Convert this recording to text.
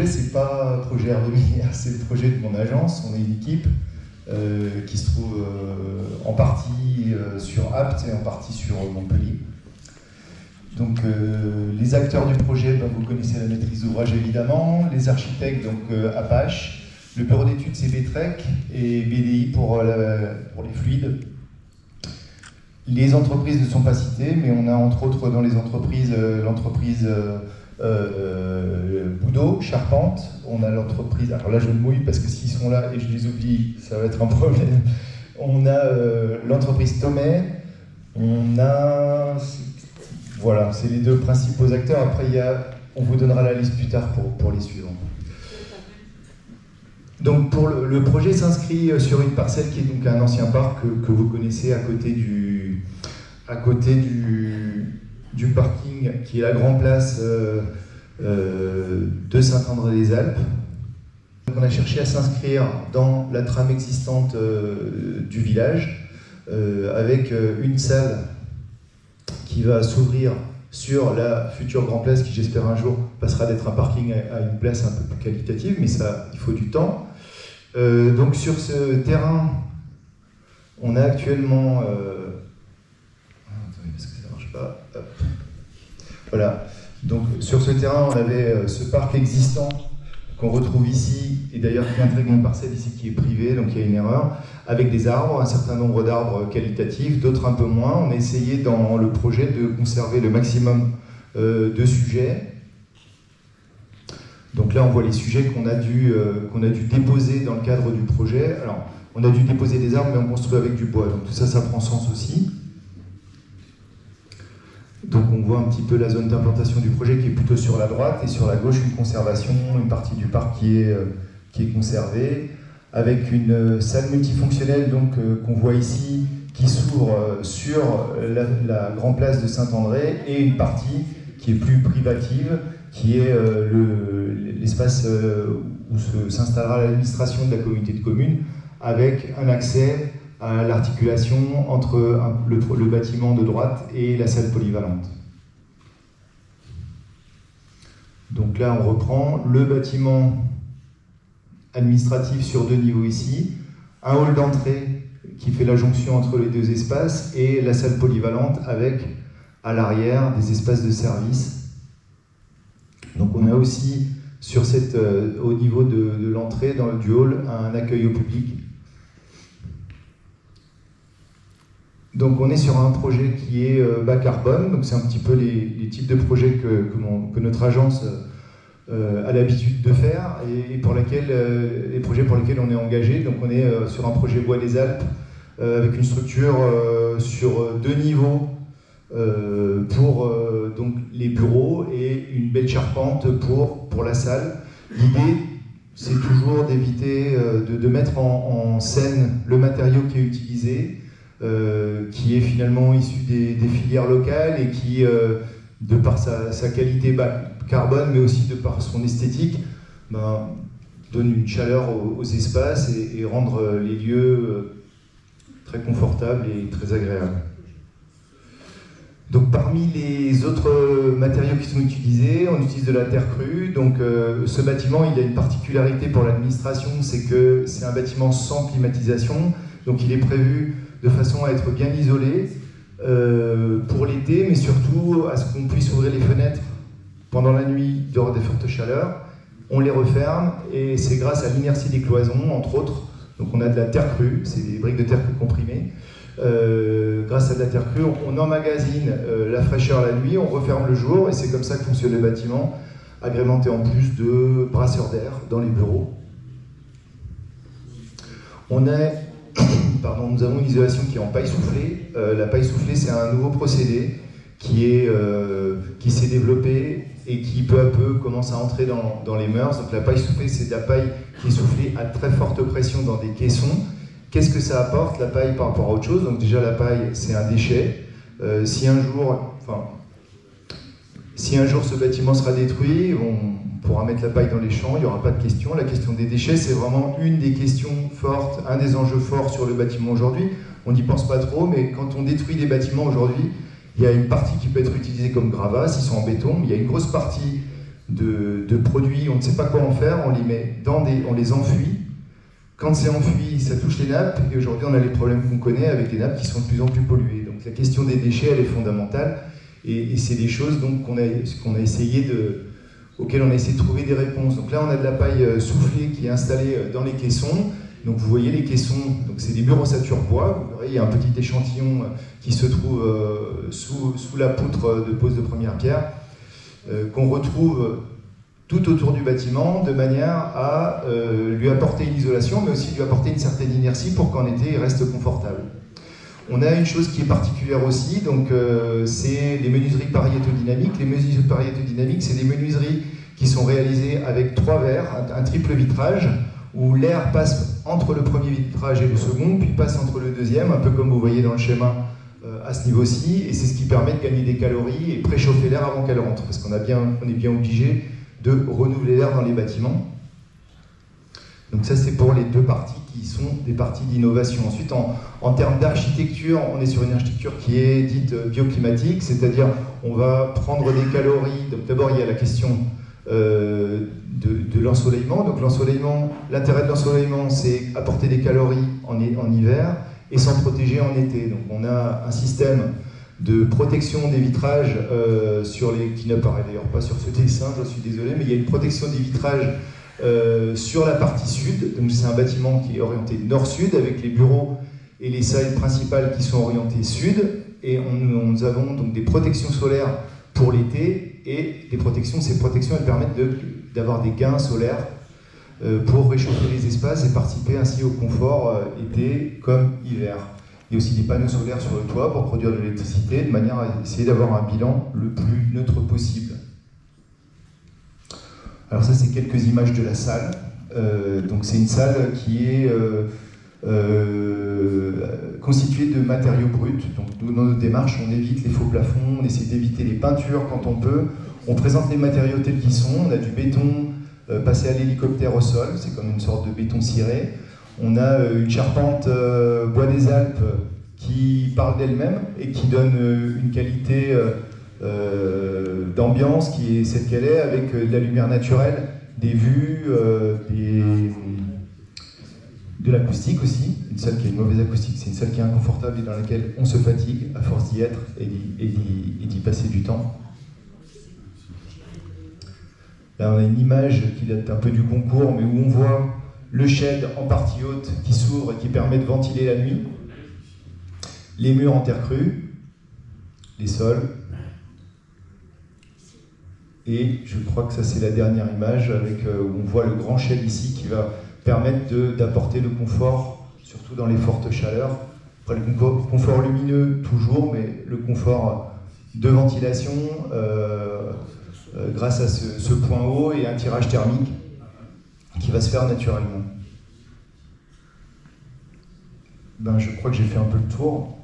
projet, c'est pas un projet Air de Minière, c'est le projet de mon agence. On est une équipe qui se trouve en partie sur Apt et en partie sur Montpellier. Donc les acteurs du projet, vous connaissez la maîtrise d'ouvrage évidemment, les architectes, donc Apache, le bureau d'études c'est Betrec et BDI pour les fluides. Les entreprises ne sont pas citées, mais on a entre autres dans les entreprises l'entreprise Boudot, Charpente, on a l'entreprise, alors là je me mouille parce que s'ils sont là et je les oublie, ça va être un problème. On a l'entreprise Tomé, on a... Voilà, c'est les deux principaux acteurs. Après, on vous donnera la liste plus tard pour les suivants. Donc pour le projet s'inscrit sur une parcelle qui est donc un ancien parc que vous connaissez à côté du parking qui est la grande place de Saint-André-des-Alpes. Donc on a cherché à s'inscrire dans la trame existante du village avec une salle qui va s'ouvrir sur la future Grand Place qui j'espère un jour passera d'être un parking à une place un peu plus qualitative, mais ça, il faut du temps. Donc sur ce terrain, on a actuellement... Attendez, parce que ça ne marche pas. Hop. Voilà. Donc sur ce terrain, on avait ce parc existant qu'on retrouve ici, et d'ailleurs qui intègre une parcelle ici qui est privée, donc il y a une erreur, avec des arbres, un certain nombre d'arbres qualitatifs, d'autres un peu moins. On a essayé dans le projet de conserver le maximum de sujets. Donc là on voit les sujets qu'on a dû déposer dans le cadre du projet. Alors on a dû déposer des arbres mais on construit avec du bois, donc tout ça, ça prend sens aussi. Donc on voit un petit peu la zone d'implantation du projet qui est plutôt sur la droite, et sur la gauche une conservation, une partie du parc qui est conservée, avec une salle multifonctionnelle donc qu'on voit ici, qui s'ouvre sur la grande place de Saint-André, et une partie qui est plus privative, qui est l'espace où s'installera l'administration de la communauté de communes, avec un accès à l'articulation entre le bâtiment de droite et la salle polyvalente. Donc là, on reprend le bâtiment administratif sur 2 niveaux ici, un hall d'entrée qui fait la jonction entre les 2 espaces, et la salle polyvalente avec, à l'arrière, des espaces de service. Donc on a aussi, au niveau de l'entrée, dans du hall, un accueil au public. Donc on est sur un projet qui est bas carbone, donc c'est un petit peu les types de projets que notre agence a l'habitude de faire, et les projets pour lesquels on est engagé. Donc on est sur un projet Bois des Alpes, avec une structure sur 2 niveaux pour donc les bureaux, et une belle charpente pour la salle. L'idée, c'est toujours d'éviter de mettre en scène le matériau qui est utilisé, qui est finalement issu des filières locales, et qui, de par sa qualité bas carbone, mais aussi de par son esthétique, donne une chaleur aux espaces, et rendre les lieux très confortables et très agréables. Donc parmi les autres matériaux qui sont utilisés, on utilise de la terre crue. Donc ce bâtiment, il a une particularité pour l'administration, c'est que c'est un bâtiment sans climatisation, donc il est prévu de façon à être bien isolé pour l'été, mais surtout à ce qu'on puisse ouvrir les fenêtres pendant la nuit lors des fortes chaleurs. On les referme, et c'est grâce à l'inertie des cloisons, entre autres. Donc on a de la terre crue, c'est des briques de terre crue comprimées. Grâce à de la terre crue, on emmagasine la fraîcheur la nuit, on referme le jour, et c'est comme ça que fonctionne le bâtiment, agrémenté en plus de brasseurs d'air dans les bureaux. Nous avons une isolation qui est en paille soufflée. La paille soufflée, c'est un nouveau procédé qui s'est développé et qui peu à peu commence à entrer dans les mœurs. Donc la paille soufflée, c'est de la paille qui est soufflée à très forte pression dans des caissons. Qu'est-ce que ça apporte, la paille, par rapport à autre chose? Donc déjà, la paille, c'est un déchet. Si un jour ce bâtiment sera détruit, on pourra mettre la paille dans les champs, il n'y aura pas de question. La question des déchets, c'est vraiment une des questions fortes, un des enjeux forts sur le bâtiment aujourd'hui. On n'y pense pas trop, mais quand on détruit des bâtiments aujourd'hui, il y a une partie qui peut être utilisée comme gravat, s'ils sont en béton. Il y a une grosse partie de produits, on ne sait pas quoi en faire, on les met on les enfuit. Quand c'est enfoui, ça touche les nappes, et aujourd'hui on a les problèmes qu'on connaît avec les nappes qui sont de plus en plus polluées. Donc la question des déchets, elle est fondamentale, et c'est des choses donc, auxquelles on a essayé de trouver des réponses. Donc là on a de la paille soufflée qui est installée dans les caissons. Donc vous voyez les caissons, c'est des burosatures bois, vous verrez, il y a un petit échantillon qui se trouve sous la poutre de pose de première pierre, qu'on retrouve tout autour du bâtiment, de manière à lui apporter une isolation, mais aussi lui apporter une certaine inertie pour qu'en été il reste confortable. On a une chose qui est particulière aussi, donc c'est les menuiseries pariétodynamiques. Les menuiseries pariétodynamiques, c'est des menuiseries qui sont réalisées avec 3 verres, un triple vitrage, où l'air passe entre le premier vitrage et le second, puis passe entre le deuxième, un peu comme vous voyez dans le schéma à ce niveau-ci, et c'est ce qui permet de gagner des calories et préchauffer l'air avant qu'elle rentre, parce qu'on est bien obligé de renouveler l'air dans les bâtiments. Donc ça, c'est pour les 2 parties qui sont des parties d'innovation. Ensuite, en termes d'architecture, on est sur une architecture qui est dite bioclimatique, c'est-à-dire on va prendre des calories. Donc d'abord, il y a la question de l'ensoleillement. Donc l'intérêt de l'ensoleillement, c'est apporter des calories en hiver et s'en protéger en été. Donc on a un système de protection des vitrages qui n'apparaît d'ailleurs pas sur ce dessin, je suis désolé, mais il y a une protection des vitrages sur la partie sud. Donc c'est un bâtiment qui est orienté nord-sud avec les bureaux et les salles principales qui sont orientées sud, et nous avons donc des protections solaires pour l'été, et ces protections elles permettent d'avoir des gains solaires pour réchauffer les espaces et participer ainsi au confort été comme hiver. Il y a aussi des panneaux solaires sur le toit pour produire de l'électricité, de manière à essayer d'avoir un bilan le plus neutre possible. Alors ça, c'est quelques images de la salle. Donc c'est une salle qui est constituée de matériaux bruts. Donc dans notre démarche, on évite les faux plafonds, on essaie d'éviter les peintures quand on peut. On présente les matériaux tels qu'ils sont. On a du béton passé à l'hélicoptère au sol, c'est comme une sorte de béton ciré. On a une charpente bois des Alpes qui parle d'elle-même et qui donne une qualité d'ambiance qui est celle qu'elle est, avec de la lumière naturelle, des vues, de l'acoustique aussi. Une salle qui a une mauvaise acoustique, c'est une salle qui est inconfortable et dans laquelle on se fatigue à force d'y être et d'y passer du temps. Là on a une image qui date un peu du concours, mais où on voit le shed en partie haute qui s'ouvre et qui permet de ventiler la nuit, les murs en terre crue, les sols, et je crois que ça c'est la dernière image où on voit le grand shed ici qui va permettre d'apporter le confort, surtout dans les fortes chaleurs. Après le confort lumineux toujours, mais le confort de ventilation grâce à ce point haut et un tirage thermique qui va se faire naturellement. Je crois que j'ai fait un peu le tour.